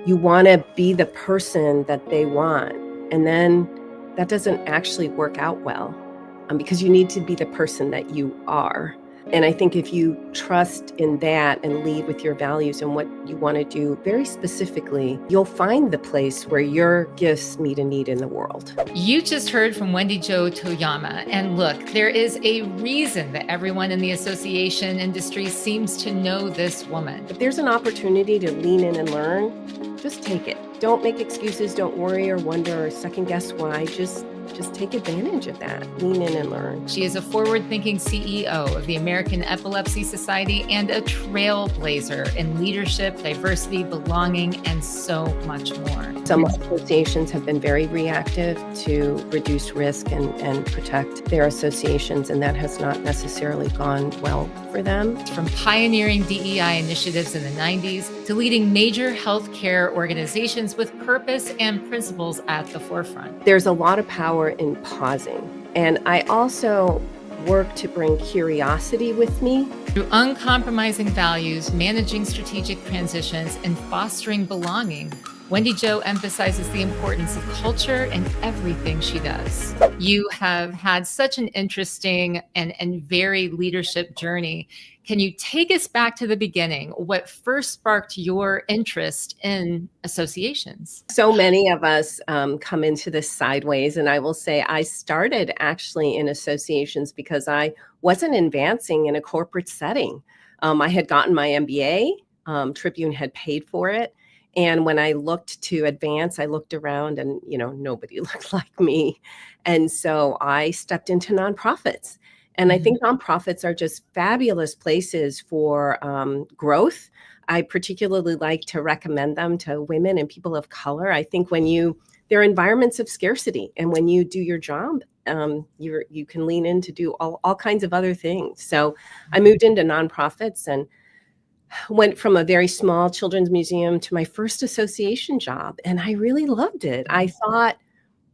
you want to be the person that they want. And then that doesn't actually work out well because you need to be the person that you are. And I think if you trust in that and lead with your values and what you want to do very specifically, you'll find the place where your gifts meet a need in the world. You just heard from Wendy-Jo Toyama. And look, there is a reason that everyone in the association industry seems to know this woman. If there's an opportunity to lean in and learn, just take it. Don't make excuses. Don't worry or wonder or second guess why. Just take advantage of that. Lean in and learn. She is a forward-thinking CEO of the American Epilepsy Society and a trailblazer in leadership, diversity, belonging, and so much more. Some associations have been very reactive to reduce risk and protect their associations, and that has not necessarily gone well for them. From pioneering DEI initiatives in the 90s to leading major healthcare organizations with purpose and principles at the forefront. There's a lot of power in pausing. And I also work to bring curiosity with me. Through uncompromising values, managing strategic transitions, and fostering belonging, Wendy-Jo emphasizes the importance of culture in everything she does. You have had such an interesting and varied leadership journey. Can you take us back to the beginning? What first sparked your interest in associations? So many of us come into this sideways, and I will say I started actually in associations because I wasn't advancing in a corporate setting. I had gotten my MBA, Tribune had paid for it. And when I looked to advance, I looked around and, nobody looked like me. And so I stepped into nonprofits. And I think nonprofits are just fabulous places for growth. I particularly like to recommend them to women and people of color. I think they're environments of scarcity. And when you do your job, you can lean in to do all kinds of other things. So I moved into nonprofits and went from a very small children's museum to my first association job, and I really loved it. I thought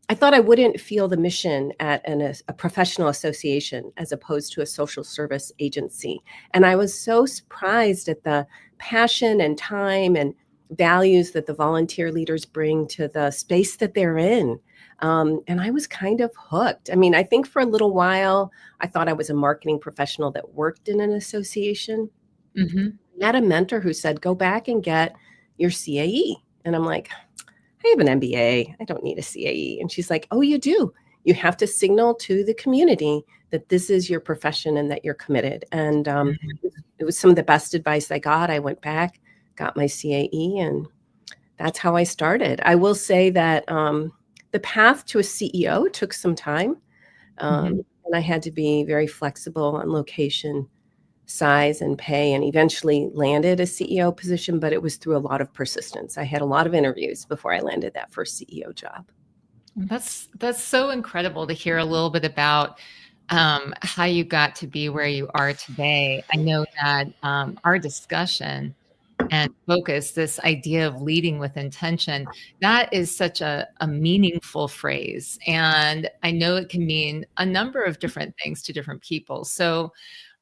I wouldn't feel the mission at a professional association as opposed to a social service agency, and I was so surprised at the passion and time and values that the volunteer leaders bring to the space that they're in. And I was kind of hooked. I mean, I think for a little while, I thought I was a marketing professional that worked in an association. I had a mentor who said, go back and get your CAE. And I'm like, I have an MBA. I don't need a CAE. And she's like, oh, you do. You have to signal to the community that this is your profession and that you're committed. And it was some of the best advice I got. I went back, got my CAE, and that's how I started. I will say that the path to a CEO took some time. And I had to be very flexible on location, size, and pay, and eventually landed a CEO position, but it was through a lot of persistence. I had a lot of interviews before I landed that first CEO job. That's so incredible to hear a little bit about how you got to be where you are today. I know that our discussion and focus, this idea of leading with intention, that is such a meaningful phrase. And I know it can mean a number of different things to different people. So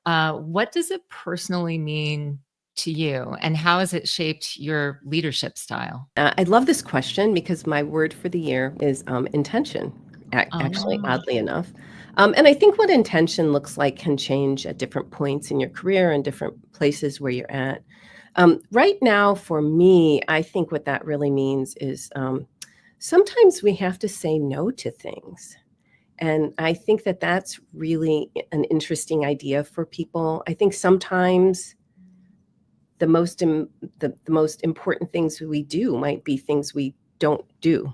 what does it personally mean to you, and how has it shaped your leadership style? I love this question because my word for the year is intention, actually, oddly enough. And I think what intention looks like can change at different points in your career and different places where you're at. Right now, for me, I think what that really means is sometimes we have to say no to things. And I think that that's really an interesting idea for people. I think sometimes the most important things we do might be things we don't do.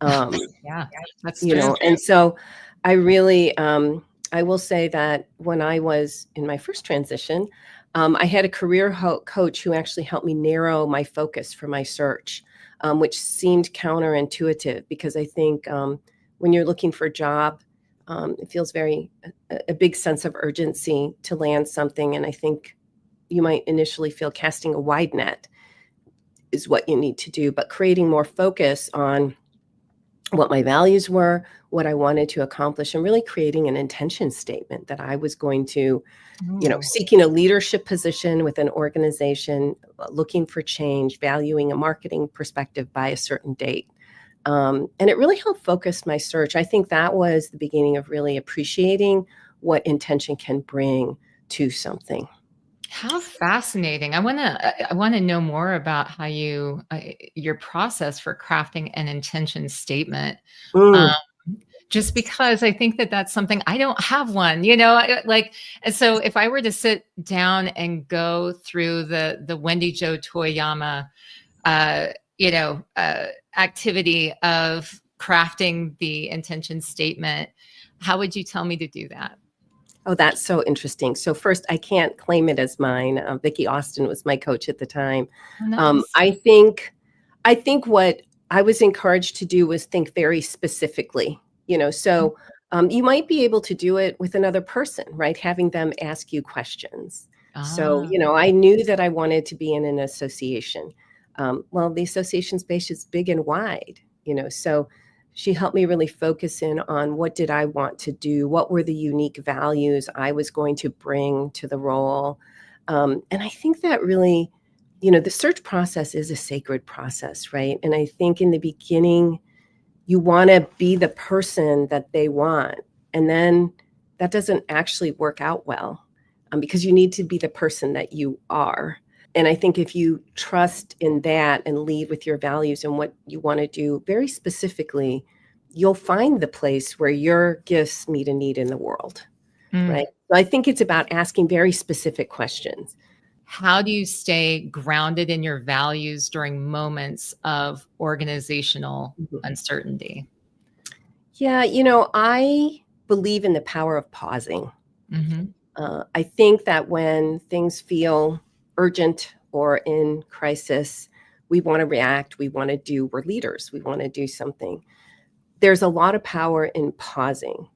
Yeah, that's true. And so I really, I will say that when I was in my first transition, I had a career coach who actually helped me narrow my focus for my search, which seemed counterintuitive because I think when you're looking for a job, it feels a big sense of urgency to land something. And I think you might initially feel casting a wide net is what you need to do, but creating more focus on what my values were, what I wanted to accomplish, and really creating an intention statement that I was going to, Ooh. seeking a leadership position with an organization, looking for change, valuing a marketing perspective by a certain date. And it really helped focus my search. I think that was the beginning of really appreciating what intention can bring to something. How fascinating. I wanna know more about how your process for crafting an intention statement. Um, Mm, just because I think that that's something I don't have one, like, and so if I were to sit down and go through the Wendy-Jo Toyama, uh, activity of crafting the intention statement, how would you tell me to do that? oh, that's so interesting. So first, I can't claim it as mine. Vicki Austin was my coach at the time. Oh, Um, nice. I think, I think what I was encouraged to do was think very specifically. So you might be able to do it with another person, right? Having them ask you questions. So Ah, I knew that I wanted to be in an association. Well, the association space is big and wide. So she helped me really focus in on what did I want to do, what were the unique values I was going to bring to the role. And I think that really, the search process is a sacred process, right? And I think in the beginning, you want to be the person that they want. And then that doesn't actually work out well, because you need to be the person that you are. And I think if you trust in that and lead with your values and what you want to do very specifically, you'll find the place where your gifts meet a need in the world, mm. right? So I think it's about asking very specific questions. How do you stay grounded in your values during moments of organizational Mhm. uncertainty? Yeah, I believe in the power of pausing. Mhm. I think that when things feel urgent or in crisis, we want to react. We're leaders. We want to do something. There's a lot of power in pausing.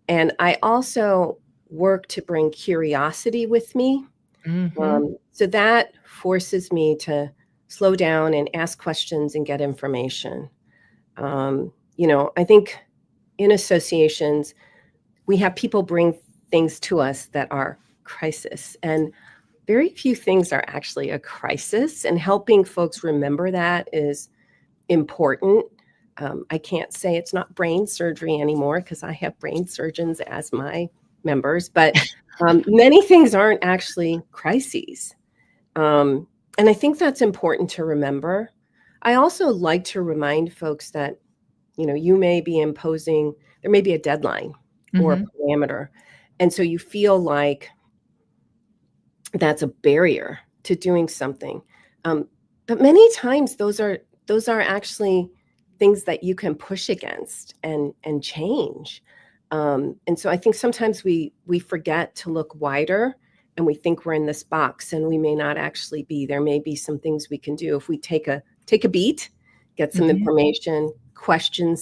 And I also work to bring curiosity with me. Mhm. So that forces me to slow down and ask questions and get information. I think in associations, we have people bring things to us that are crisis. And very few things are actually a crisis, and helping folks remember that is important. I can't say it's not brain surgery anymore because I have brain surgeons as my members, but many things aren't actually crises. Um, and I think that's important to remember. I also like to remind folks that, you may be imposing, there may be a deadline or Mhm. a parameter. And so you feel like that's a barrier to doing something. Um, but many times those are actually things that you can push against and change. And so I think sometimes we forget to look wider and we think we're in this box and we may not actually be. There may be some things we can do if we take a beat, get some Mhm. information, question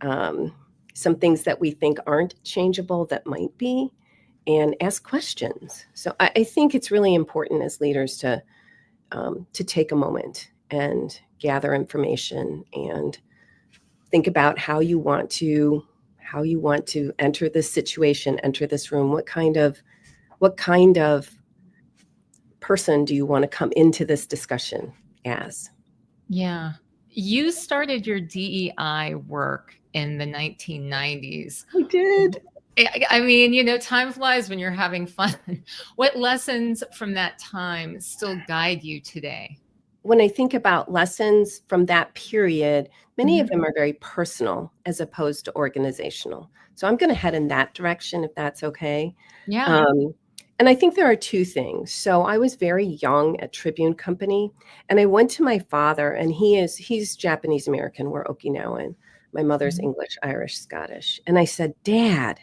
um, some things that we think aren't changeable that might be, and ask questions. So I think it's really important as leaders to take a moment and gather information and think about how you want to enter this situation, enter this room. What kind of person do you want to come into this discussion as? Yeah. You started your DEI work in the 1990s. I did. I mean, time flies when you're having fun. What lessons from that time still guide you today? When I think about lessons from that period, many of Mhm. them are very personal as opposed to organizational. So I'm going to head in that direction if that's okay. Yeah. Um, and I think there are two things. So I was very young at Tribune Company, and I went to my father, and he's Japanese American. We're Okinawan. My mother's Mhm. English, Irish, Scottish. And I said, Dad,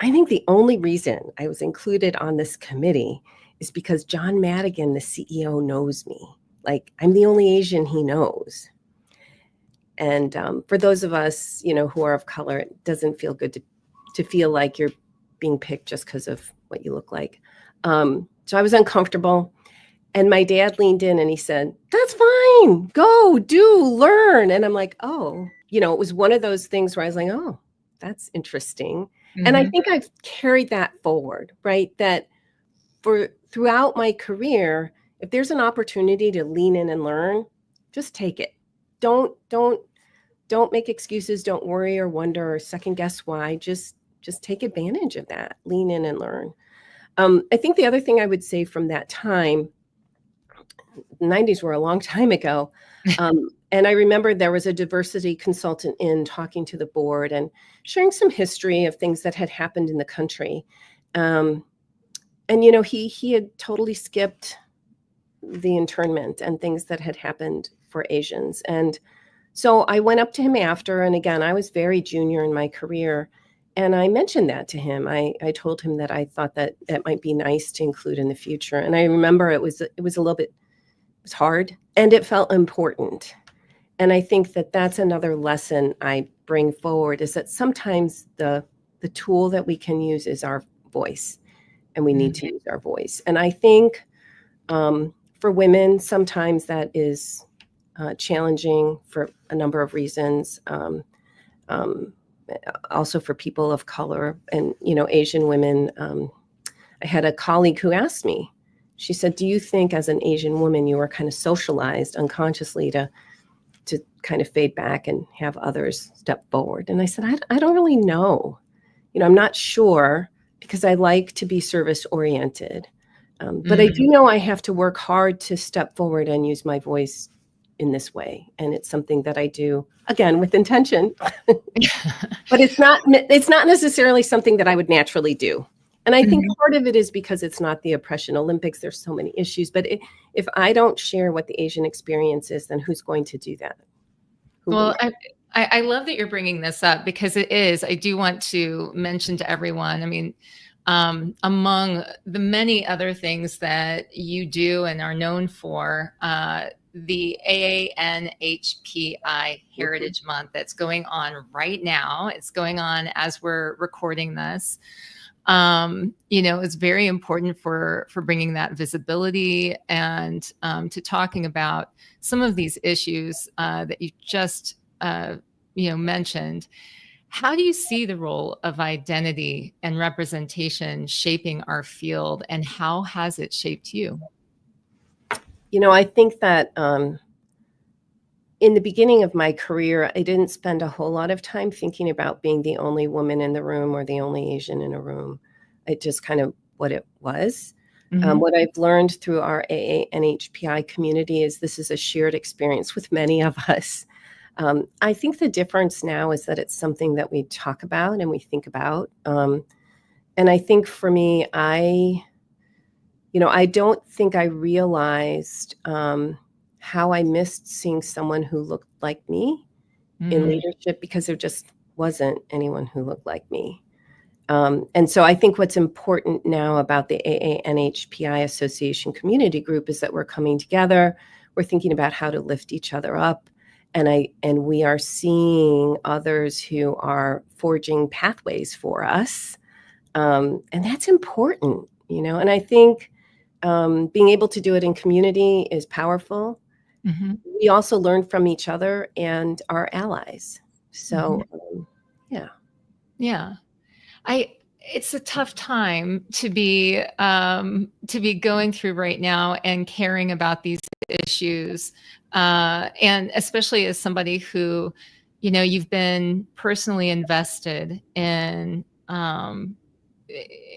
I think the only reason I was included on this committee is because John Madigan, the CEO, knows me. Like, I'm the only Asian he knows. And for those of us, who are of color, it doesn't feel good to feel like you're being picked just because of what you look like. So I was uncomfortable. And my dad leaned in and he said, "That's fine. Go, do, learn." And I'm like, oh, it was one of those things where I was like, oh, that's interesting. And I Mhm. think I've carried that forward, right? That throughout my career, if there's an opportunity to lean in and learn, just take it. Don't make excuses, don't worry or wonder or second guess why. Just take advantage of that. Lean in and learn. I think the other thing I would say from that time, the 90s were a long time ago. And I remember there was a diversity consultant in talking to the board and sharing some history of things that had happened in the country. Um, and he had totally skipped the internment and things that had happened for Asians. And so I went up to him after, and again, I was very junior in my career, and I mentioned that to him. I told him that I thought that that might be nice to include in the future. And I remember it was a little bit, it was hard, and it felt important. And I think that that's another lesson I bring forward, is that sometimes the tool that we can use is our voice, and we need to use our voice. And I think for women, sometimes that is challenging for a number of reasons. Also for people of color and Asian women. I had a colleague who asked me. She said, "Do you think, as an Asian woman, you were kind of socialized unconsciously to kind of fade back and have others step forward?" And I said, I don't really know. I'm not sure, because I like to be service oriented. But I do know I have to work hard to step forward and use my voice in this way. And it's something that I do, again, with intention. But it's not necessarily something that I would naturally do. And I think part of it is because it's not the Oppression Olympics. There's so many issues. But if I don't share what the Asian experience is, then who's going to do that? Well, I love that you're bringing this up, because it is. I do want to mention to everyone, I mean, among the many other things that you do and are known for, the AANHPI Heritage Month that's going on right now. It's going on as we're recording this. It's very important for bringing that visibility and to talking about some of these issues that you just mentioned. How do you see the role of identity and representation shaping our field, and how has it shaped you? I think that in the beginning of my career, I didn't spend a whole lot of time thinking about being the only woman in the room or the only Asian in a room. It just kind of what it was. What I've learned through our AANHPI community is this is a shared experience with many of us. I think the difference now is that it's something that we talk about and we think about. And I think for me, I don't think I realized how I missed seeing someone who looked like me in leadership, because there just wasn't anyone who looked like me. And so I think what's important now about the AANHPI Association community group is that we're coming together. We're thinking about how to lift each other up. And we are seeing others who are forging pathways for us. And that's important, and I think being able to do it in community is powerful. We also learn from each other and our allies. So, yeah. Yeah. It's a tough time to be going through right now and caring about these issues, and especially as somebody who, you've been personally invested in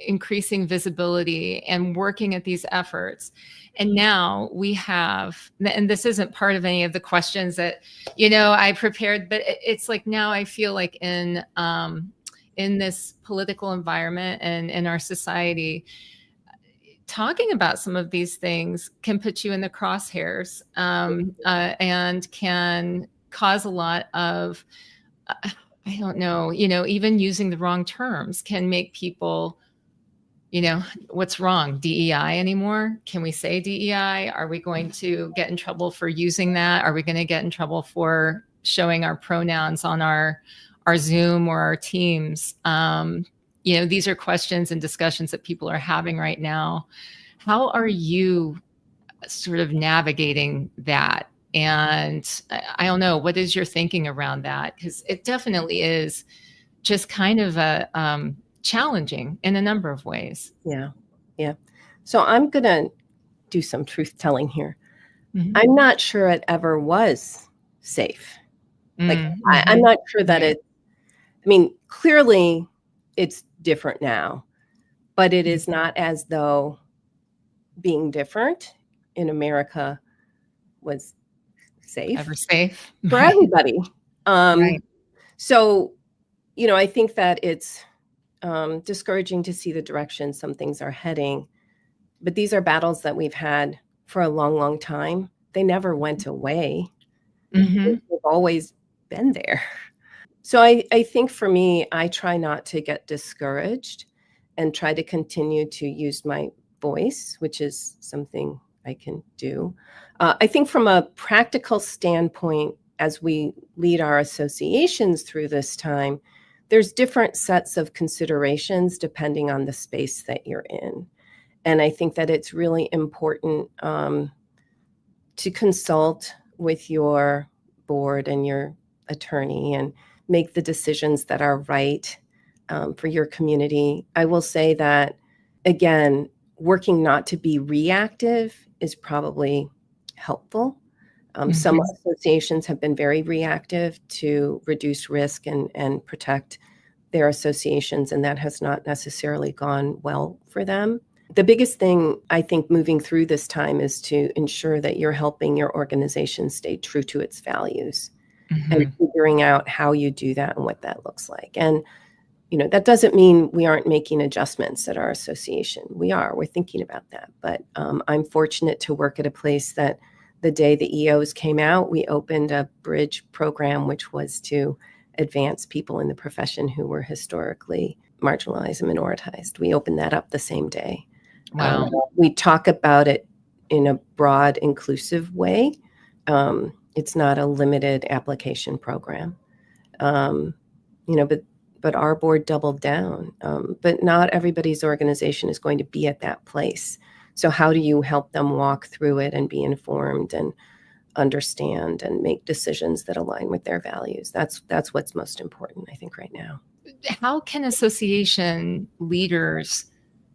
increasing visibility and working at these efforts. And now we have, and this isn't part of any of the questions that I prepared, but it's like now I feel like in this political environment and in our society, talking about some of these things can put you in the crosshairs, and can cause a lot of, I don't know, even using the wrong terms can make people, what's wrong? DEI anymore? Can we say DEI? Are we going to get in trouble for using that? Are we going to get in trouble for showing our pronouns on our Zoom or our Teams? These are questions and discussions that people are having right now. How are you sort of navigating that? And I don't know, what is your thinking around that? Because it definitely is just kind of a challenging in a number of ways. Yeah. Yeah. So I'm going to do some truth telling here. Mhm. I'm not sure it ever was safe. Like, I'm Mhm. not sure that Right. I mean, clearly it's different now, but it Mhm. is not as though being different in America was safe Ever safe? for Right. everybody. Right. So, I think that it's discouraging to see the direction some things are heading, but these are battles that we've had for a long, long time. They never went away. Mhm. They've always been there. So I think for me, I try not to get discouraged and try to continue to use my voice, which is something I can do. I think from a practical standpoint, as we lead our associations through this time, there's different sets of considerations depending on the space that you're in. And I think that it's really important to consult with your board and your attorney and make the decisions that are right for your community. I will say that, again, working not to be reactive is probably helpful. Some Mhm. associations have been very reactive to reduce risk and protect their associations, and that has not necessarily gone well for them. The biggest thing I think moving through this time is to ensure that you're helping your organization stay true to its values and Mhm. figuring out how you do that and what that looks like. And, that doesn't mean we aren't making adjustments at our association. We are. We're thinking about that. But I'm fortunate to work at a place that the day the EOs came out, we opened a bridge program, which was to advance people in the profession who were historically marginalized and minoritized. We opened that up the same day. Wow. We talk about it in a broad, inclusive way. It's not a limited application program. Um, but our board doubled down. But not everybody's organization is going to be at that place. So how do you help them walk through it and be informed and understand and make decisions that align with their values? That's what's most important, I think, right now. How can association leaders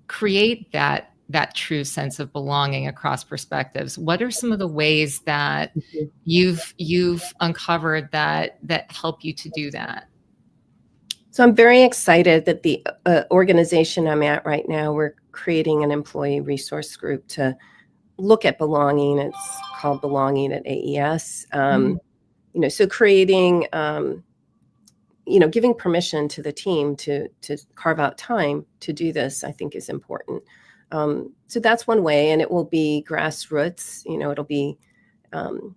create that true sense of belonging across perspectives? What are some of the ways that Mhm. you've uncovered that help you to do that? So I'm very excited that the organization I'm at right now, we're creating an employee resource group to look at belonging. It's called Belonging at AES. Mm. So creating, giving permission to the team to carve out time to do this, I think is important. So that's one way, and it will be grassroots. It'll be um,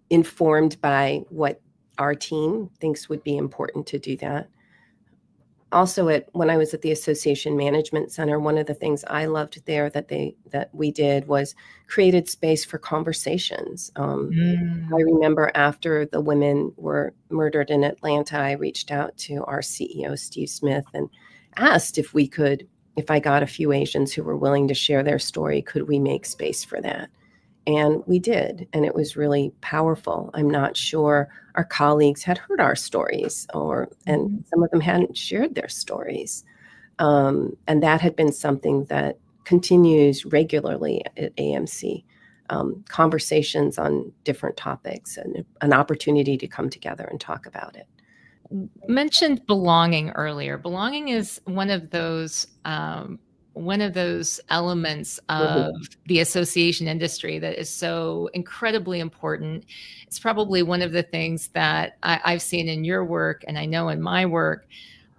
informed by what our team thinks would be important to do that. Also, when I was at the Association Management Center, one of the things I loved there that we did was created space for conversations. I Mm. remember after the women were murdered in Atlanta, I reached out to our CEO, Steve Smith, and asked if I got a few Asians who were willing to share their story, could we make space for that? And we did, and it was really powerful. I'm not sure our colleagues had heard our stories, and Mhm. some of them hadn't shared their stories. And that had been something that continues regularly at AMC. Conversations on different topics and an opportunity to come together and talk about it. Mentioned belonging earlier. Belonging is one of those elements Mhm, of the association industry that is so incredibly important. It's probably one of the things that I've seen in your work, and I know in my work,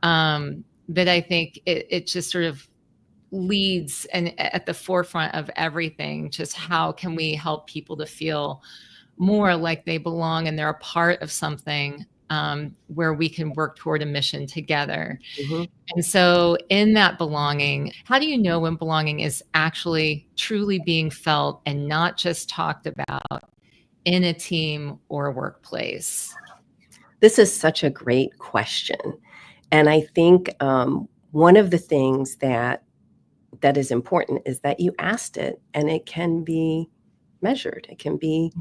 that I think it just sort of leads and at the forefront of everything. Just how can we help people to feel more like they belong and they're a part of something, where we can work toward a mission together. mhm. And so, in that belonging, how do you know when belonging is actually truly being felt and not just talked about in a team or a workplace? This is such a great question. And I think one of the things that that is important is that you asked it and it can be measured, it can be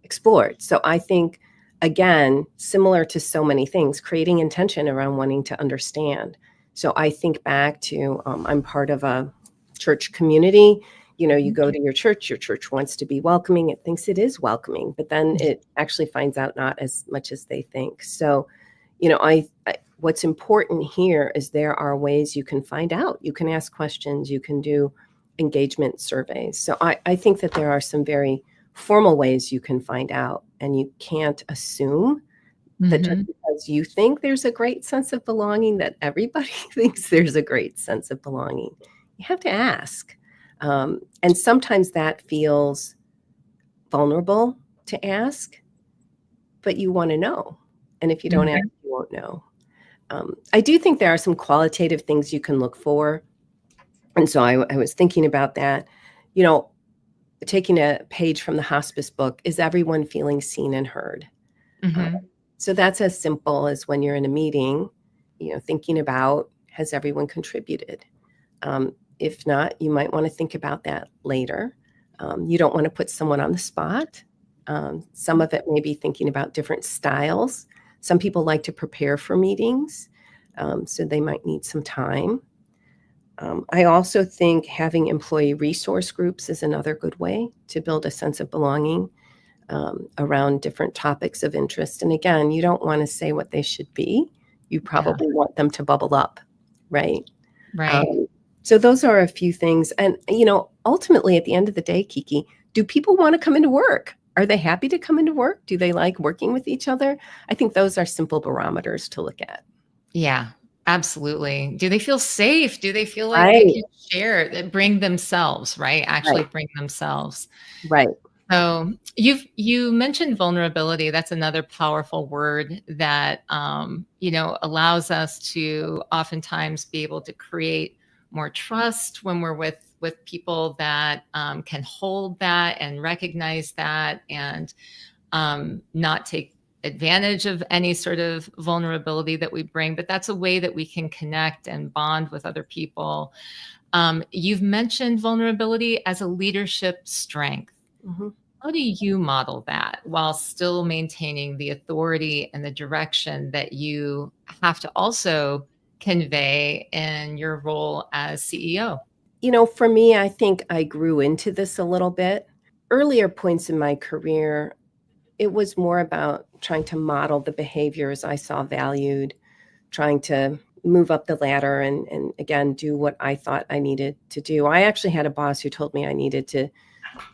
explored. So I think, again, similar to so many things, creating intention around wanting to understand. So I think back to, I'm part of a church community. You know, you go to your church wants to be welcoming, it thinks it is welcoming, but then it actually finds out not as much as they think. So, you know, what's important here is there are ways you can find out. You can ask questions, you can do engagement surveys. So I think that there are some very formal ways you can find out, and you can't assume that just because you think there's a great sense of belonging, that everybody thinks there's a great sense of belonging. You have to ask. And sometimes that feels vulnerable to ask, but you want to know. And if you don't ask, you won't know. I do think there are some qualitative things you can look for. And so I was thinking about that, you know, taking a page from the hospice book, is everyone feeling seen and heard? So that's as simple as when you're in a meeting, you know, thinking about, has everyone contributed? If not, you might want to think about that later. You don't want to put someone on the spot. Some of it may be thinking about different styles. Some people like to prepare for meetings, so they might need some time. I also think having employee resource groups is another good way to build a sense of belonging around different topics of interest. And again, you don't want to say what they should be. You probably want them to bubble up, right? Right. So those are a few things. And, you know, ultimately at the end of the day, KiKi, do people want to come into work? Are they happy to come into work? Do they like working with each other? I think those are simple barometers to look at. Yeah, absolutely. Do they feel safe? Do they feel like they can share, bring themselves, right? Actually bring themselves. Right. So you mentioned vulnerability. That's another powerful word that, you know, allows us to oftentimes be able to create more trust when we're with people that can hold that and recognize that, and not take advantage of any sort of vulnerability that we bring. But that's a way that we can connect and bond with other people. You've mentioned vulnerability as a leadership strength. How do you model that while still maintaining the authority and the direction that you have to also convey in your role as CEO? You know, for me, I think I grew into this a little bit. Earlier points in my career, it was more about trying to model the behaviors I saw valued, trying to move up the ladder and again, do what I thought I needed to do. I actually had a boss who told me I needed to,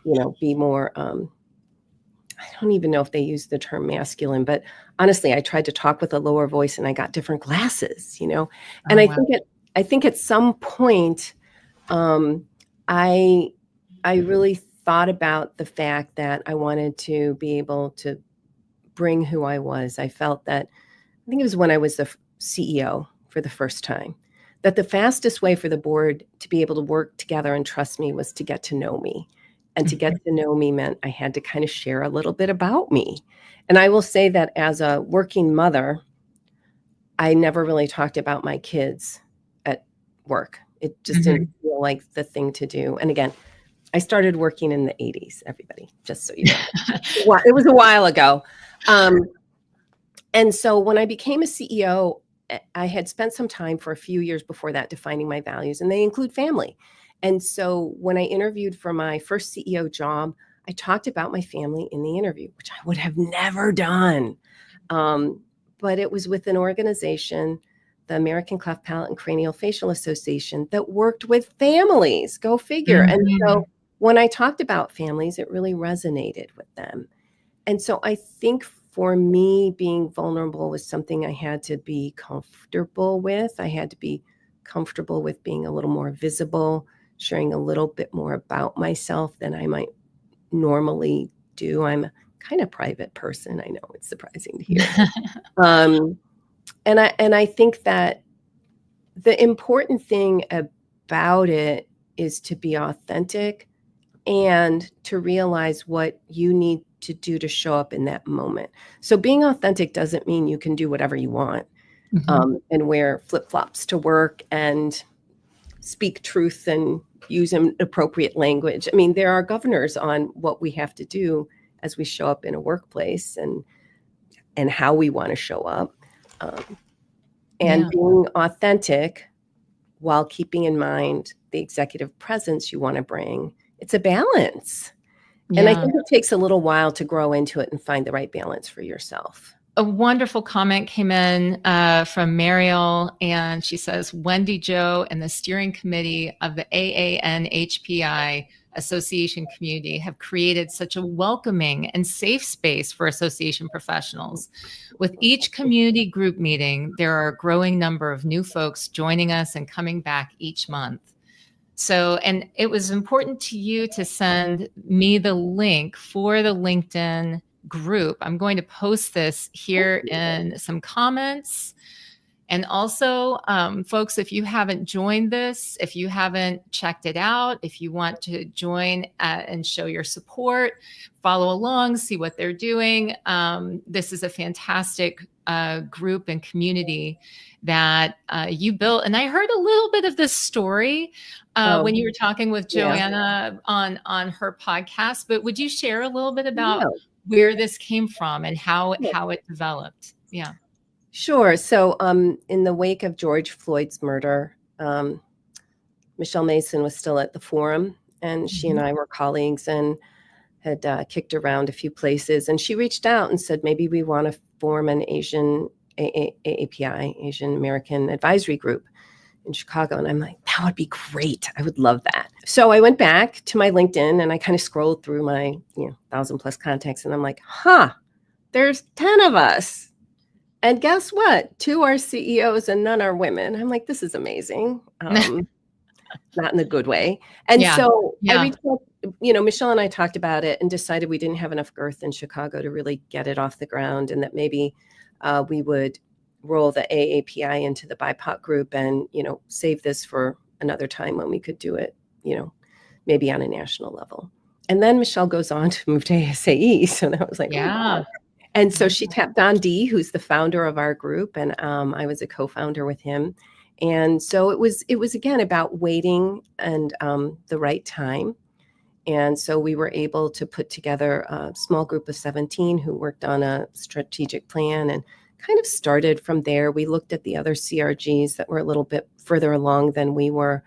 you know, be more, I don't even know if they use the term masculine, but honestly, I tried to talk with a lower voice and I got different glasses, you know? And I think at some point, I really thought about the fact that I wanted to be able to bring who I was. I felt that, I think it was when I was the CEO for the first time, that the fastest way for the board to be able to work together and trust me was to get to know me. And to get to know me meant I had to kind of share a little bit about me. And I will say that as a working mother, I never really talked about my kids at work. It just didn't feel like the thing to do. And again, I started working in the 80s, everybody, just so you know. It was a while ago. And so when I became a CEO, I had spent some time for a few years before that defining my values, and they include family. And so when I interviewed for my first CEO job, I talked about my family in the interview, which I would have never done. But it was with an organization, the American Cleft Palate and Craniofacial Association, that worked with families. Go figure. And so when I talked about families, it really resonated with them. And so I think for me, being vulnerable was something I had to be comfortable with. I had to be comfortable with being a little more visible, sharing a little bit more about myself than I might normally do. I'm a kind of private person. I know it's surprising to hear. And I think that the important thing about it is to be authentic and to realize what you need to do to show up in that moment. So being authentic doesn't mean you can do whatever you want and wear flip-flops to work and speak truth and use appropriate language. I mean, there are governors on what we have to do as we show up in a workplace and how we want to show up. And being authentic while keeping in mind the executive presence you want to bring. It's a balance. And I think it takes a little while to grow into it and find the right balance for yourself. A wonderful comment came in from Mariel, and she says, Wendy-Jo and the steering committee of the AANHPI association community have created such a welcoming and safe space for association professionals. With each community group meeting, there are a growing number of new folks joining us and coming back each month. So, and it was important to you to send me the link for the LinkedIn group. I'm going to post this here in some comments. And also, folks, if you haven't joined this, if you haven't checked it out, if you want to join and show your support, follow along, see what they're doing. This is a fantastic group and community that you built. And I heard a little bit of this story when you were talking with Joanna on her podcast, but would you share a little bit about where this came from and how it developed? Yeah. Sure. So in the wake of George Floyd's murder, Michelle Mason was still at the forum, and she and I were colleagues and had kicked around a few places. And she reached out and said, maybe we want to form an Asian AAPI, Asian American Advisory Group in Chicago. And I'm like, that would be great. I would love that. So I went back to my LinkedIn and I kind of scrolled through my 1,000+ contacts, and I'm like, there's 10 of us. And guess what? 2 are CEOs and none are women. I'm like, this is amazing. Not in a good way. And so I reached out, Michelle and I talked about it and decided we didn't have enough girth in Chicago to really get it off the ground, and that maybe we would roll the AAPI into the BIPOC group and, save this for another time when we could do it, maybe on a national level. And then Michelle goes on to move to ASAE. So that was like, wow. And so she tapped Don D, who's the founder of our group, and I was a co-founder with him. And so it was again about waiting and the right time. And so we were able to put together a small group of 17 who worked on a strategic plan and kind of started from there. We looked at the other CRGs that were a little bit further along than we were,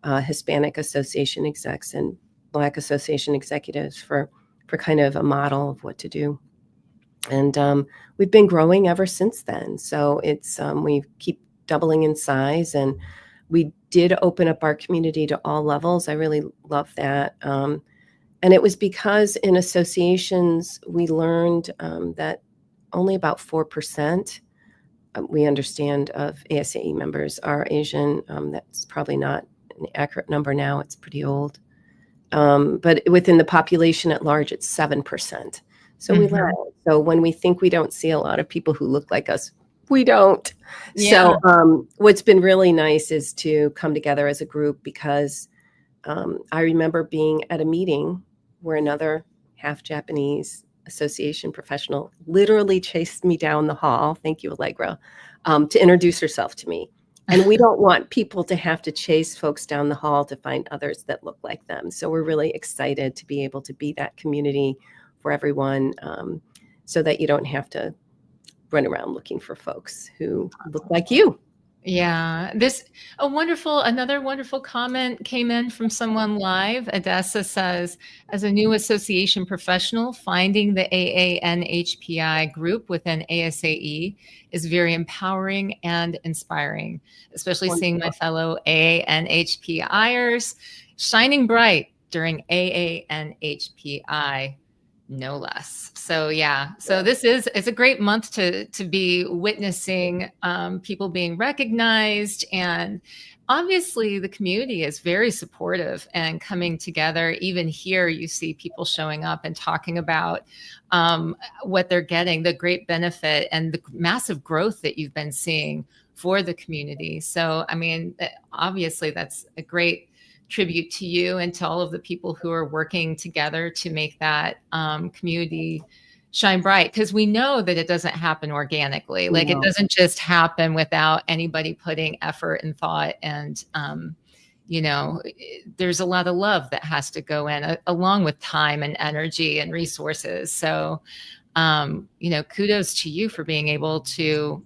Hispanic Association execs and Black Association executives for kind of a model of what to do. And we've been growing ever since then. So it's we keep doubling in size, and we did open up our community to all levels. I really love that. And it was because in associations, we learned that only about 4%, we understand, of ASAE members are Asian. That's probably not an accurate number now. It's pretty old. But within the population at large, it's 7%. So we learn. So when we think we don't see a lot of people who look like us, we don't. So what's been really nice is to come together as a group, because I remember being at a meeting where another half Japanese association professional literally chased me down the hall. Thank you, Allegra, to introduce herself to me. And we don't want people to have to chase folks down the hall to find others that look like them. So we're really excited to be able to be that community for everyone, so that you don't have to run around looking for folks who look like you. Yeah, another wonderful comment came in from someone live. Odessa says, as a new association professional, finding the AANHPI group within ASAE is very empowering and inspiring, especially seeing my fellow AANHPIers shining bright during AANHPI. No less. So it's a great month to be witnessing people being recognized, and obviously the community is very supportive and coming together. Even here, you see people showing up and talking about what they're getting, the great benefit and the massive growth that you've been seeing for the community. So, I mean, obviously that's a great tribute to you and to all of the people who are working together to make that community shine bright, because we know that it doesn't happen organically. Like, it doesn't just happen without anybody putting effort and thought and there's a lot of love that has to go in along with time and energy and resources. So, kudos to you for being able to,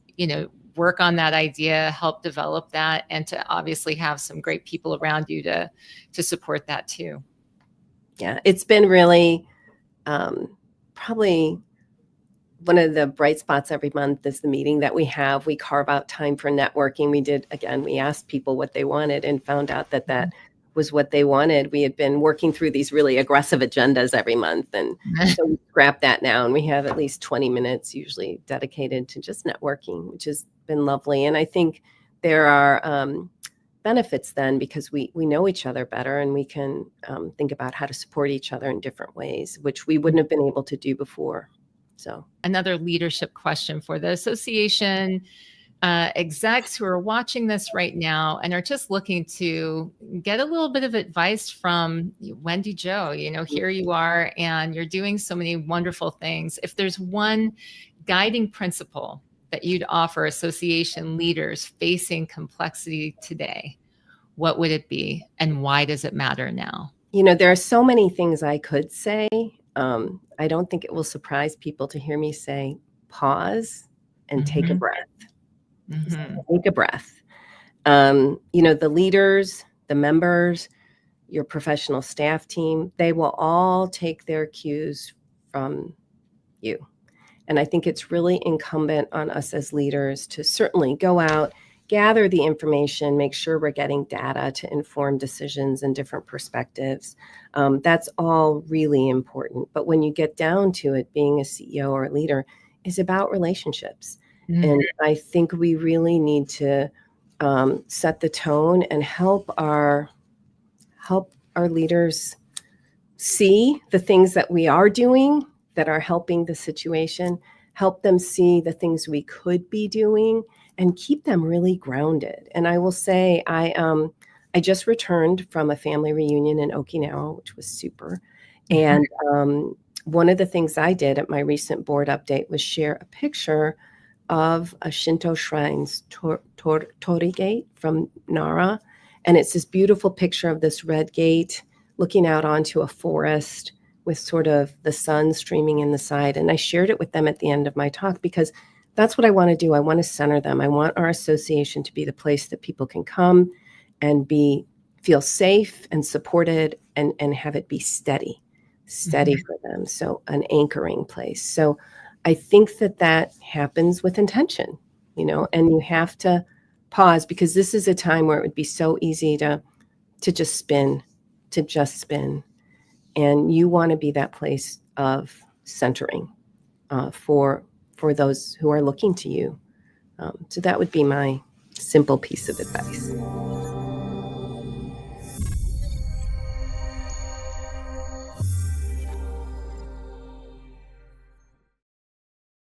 work on that idea, help develop that, and to obviously have some great people around you to support that too. Yeah, it's been really probably one of the bright spots every month is the meeting that we have. We carve out time for networking. We asked people what they wanted and found out that was what they wanted. We had been working through these really aggressive agendas every month. And so we scrapped that now, and we have at least 20 minutes usually dedicated to just networking, which has been lovely. And I think there are benefits then because we know each other better, and we can think about how to support each other in different ways, which we wouldn't have been able to do before. So another leadership question for the association execs who are watching this right now and are just looking to get a little bit of advice from Wendy-Jo. Here you are, and you're doing so many wonderful things. If there's one guiding principle that you'd offer association leaders facing complexity today, what would it be, and why does it matter now? There are so many things I could say. I don't think it will surprise people to hear me say pause and take a breath. Take a breath. The leaders, the members, your professional staff team, they will all take their cues from you. And I think it's really incumbent on us as leaders to certainly go out, gather the information, make sure we're getting data to inform decisions and different perspectives. That's all really important. But when you get down to it, being a CEO or a leader is about relationships. And I think we really need to set the tone and help our leaders see the things that we are doing that are helping the situation, help them see the things we could be doing, and keep them really grounded. And I will say, I just returned from a family reunion in Okinawa, which was super. And one of the things I did at my recent board update was share a picture of a Shinto shrine's Tori Gate from Nara. And it's this beautiful picture of this red gate looking out onto a forest with sort of the sun streaming in the side. And I shared it with them at the end of my talk because that's what I want to do. I want to center them. I want our association to be the place that people can come and feel safe and supported and have it be steady for them. So an anchoring place. So I think that happens with intention, and you have to pause because this is a time where it would be so easy to just spin. And you want to be that place of centering for those who are looking to you. So that would be my simple piece of advice.